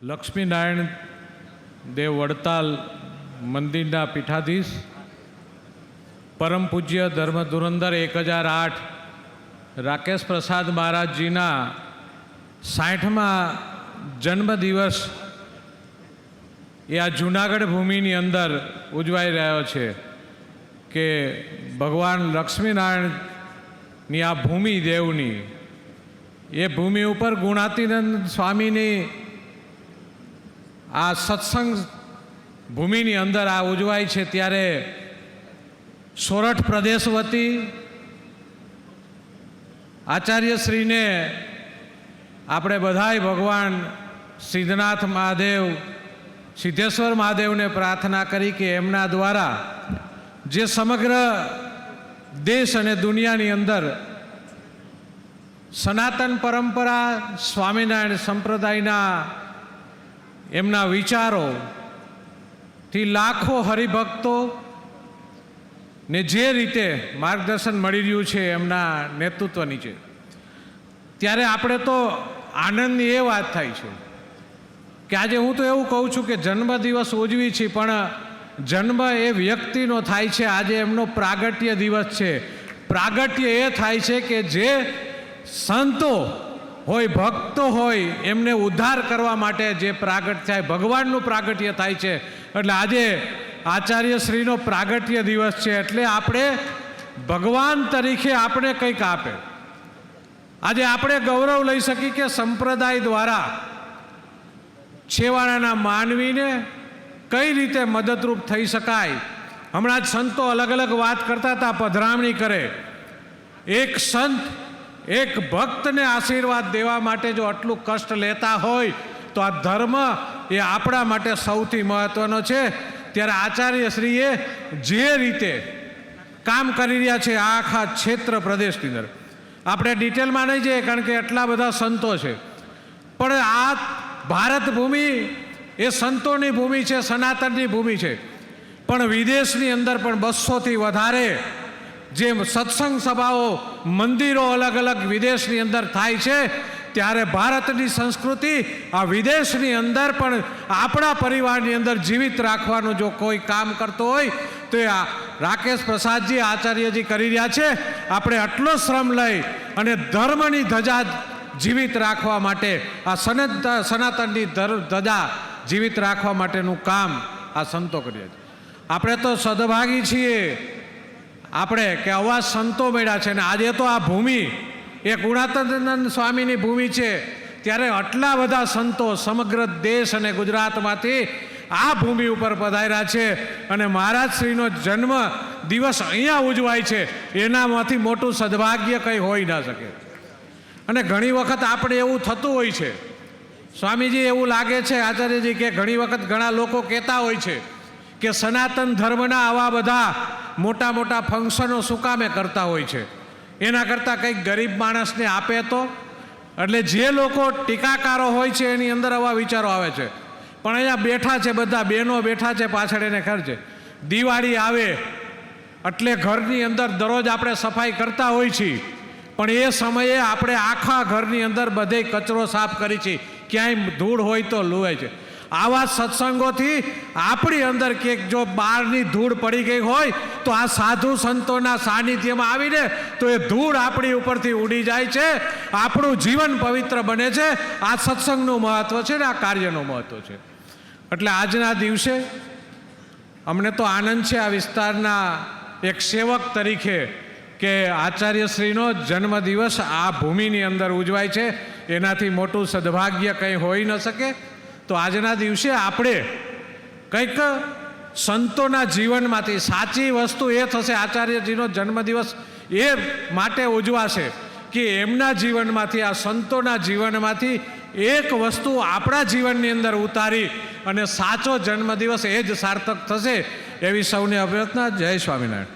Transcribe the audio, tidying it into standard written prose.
લક્ષ્મીનારાયણ દેવ વડતાલ મંદિરના પીઠાધીશ, પરમ પૂજ્ય ધર્મ ધુરંધર 1008 રાકેશ પ્રસાદ મહારાજજીના 60મા જન્મદિવસ એ આ જૂનાગઢ ભૂમિની અંદર ઉજવાઈ રહ્યો છે કે ભગવાન લક્ષ્મીનારાયણની આ ભૂમિ દેવની એ ભૂમિ ઉપર ગુણાતીનંદ સ્વામીની આ સત્સંગ ભૂમિની અંદર આ ઉજવાય છે ત્યારે સોરઠ પ્રદેશ વતી આચાર્યશ્રીને આપણે બધાય ભગવાન સિદ્ધનાથ મહાદેવ, સિદ્ધેશ્વર મહાદેવને પ્રાર્થના કરી કે એમના દ્વારા જે સમગ્ર દેશ અને દુનિયાની અંદર સનાતન પરંપરા, સ્વામિનારાયણ સંપ્રદાયના એમના વિચારોથી લાખો હરિભક્તો ને જે રીતે માર્ગદર્શન મળી રહ્યું છે એમના નેતૃત્વ નીચે, ત્યારે આપણે તો આનંદની એ વાત થાય છે કે આજે હું તો એવું કહું છું કે જન્મદિવસ ઉજવી છે, પણ જન્મ એ વ્યક્તિનો થાય છે. આજે એમનો પ્રાગટ્ય દિવસ છે. પ્રાગટ્ય એ થાય છે કે જે સંતો હોય, ભક્તો હોય, એમને ઉદ્ધાર કરવા માટે જે પ્રાગટ્ય થાય, ભગવાનનું પ્રાગટ્ય થાય છે. એટલે આજે આચાર્યશ્રીનો પ્રાગટ્ય દિવસ છે, એટલે આપણે ભગવાન તરીકે આપણે કંઈક આપે. આજે આપણે ગૌરવ લઈ શકીએ કે સંપ્રદાય દ્વારા છેવાડાના માનવીને કઈ રીતે મદદરૂપ થઈ શકાય. હમણાં જ સંતો અલગ અલગ વાત કરતા હતા, પધરામણી કરે. એક સંત એક ભક્તને આશીર્વાદ દેવા માટે જો આટલું કષ્ટ લેતા હોય તો આ ધર્મ એ આપણા માટે સૌથી મહત્વનો છે. ત્યારે આચાર્યશ્રીએ જે રીતે કામ કરી રહ્યા છે આખા ક્ષેત્ર પ્રદેશની અંદર, આપણે ડિટેલમાં નહીં જઈએ કારણ કે એટલા બધા સંતો છે, પણ આ ભારત ભૂમિ એ સંતોની ભૂમિ છે, સનાતનની ભૂમિ છે. પણ વિદેશની અંદર પણ 200થી વધારે જે સત્સંગ સભાઓ, મંદિરો અલગ અલગ વિદેશની અંદર થાય છે, ત્યારે ભારતની સંસ્કૃતિ આ વિદેશની અંદર પણ આપણા પરિવારની અંદર જીવિત રાખવાનું જો કોઈ કામ કરતો હોય તો એ રાકેશ પ્રસાદજી, આચાર્યજી કરી રહ્યા છે. આપણે આટલો શ્રમ લઈ અને ધર્મની ધજા જીવિત રાખવા માટે, આ સનાતનની ધજા જીવિત રાખવા માટેનું કામ આ સંતો કર્યા છે. આપણે તો સદભાગી છીએ આપણે કે આવા સંતો મળ્યા છે. ને આજે તો આ ભૂમિ એ ગુણાતીનંદ સ્વામીની ભૂમિ છે, ત્યારે આટલા બધા સંતો સમગ્ર દેશ અને ગુજરાતમાંથી આ ભૂમિ ઉપર પધાર્યા છે અને મહારાજશ્રીનો જન્મ દિવસ અહીંયા ઉજવાય છે. એનામાંથી મોટું સદભાગ્ય કંઈ હોઈ ના શકે. અને ઘણી વખત આપણે એવું થતું હોય છે, સ્વામીજી એવું લાગે છે આચાર્યજી કે ઘણી વખત ઘણા લોકો કહેતા હોય છે કે સનાતન ધર્મના આવા બધા મોટા મોટા ફંક્શનો શું કામે કરતા હોય છે, એના કરતાં કંઈક ગરીબ માણસને આપે તો. એટલે જે લોકો ટીકાકારો હોય છે એની અંદર આવા વિચારો આવે છે. પણ અહીંયા બેઠા છે બધા બહેનો બેઠા છે પાછળ, એને ખબર છે દિવાળી આવે એટલે ઘરની અંદર દરરોજ આપણે સફાઈ કરતા હોય છીએ, પણ એ સમયે આપણે આખા ઘરની અંદર બધે કચરો સાફ કરી છીએ, ક્યાંય ધૂળ હોય તો લુવાય છે. આવા સત્સંગોથી આપણી અંદર ક્યાંક જો બહારની ધૂળ પડી ગઈ હોય તો આ સાધુ સંતોના સાનિધ્યમાં આવીને તો એ ધૂળ આપણી ઉપરથી ઉડી જાય છે, આપણું જીવન પવિત્ર બને છે. આ સત્સંગનું મહત્ત્વ છે ને આ કાર્યનું મહત્ત્વ છે. એટલે આજના દિવસે અમને તો આનંદ છે આ વિસ્તારના એક સેવક તરીકે કે આચાર્યશ્રીનો જન્મદિવસ આ ભૂમિની અંદર ઉજવાય છે. એનાથી મોટું સદભાગ્ય કંઈ હોઈ ન શકે. તો આજના દિવસે આપણે કંઈક સંતોના જીવનમાંથી, સાચી વસ્તુ એ થશે આચાર્યજીનો જન્મદિવસ એ માટે ઉજવાશે કે એમના જીવનમાંથી, આ સંતોના જીવનમાંથી એક વસ્તુ આપણા જીવનની અંદર ઉતારી અને સાચો જન્મદિવસ એ જ સાર્થક થશે એવી સૌને અભ્યર્થના. જય સ્વામિનારાયણ.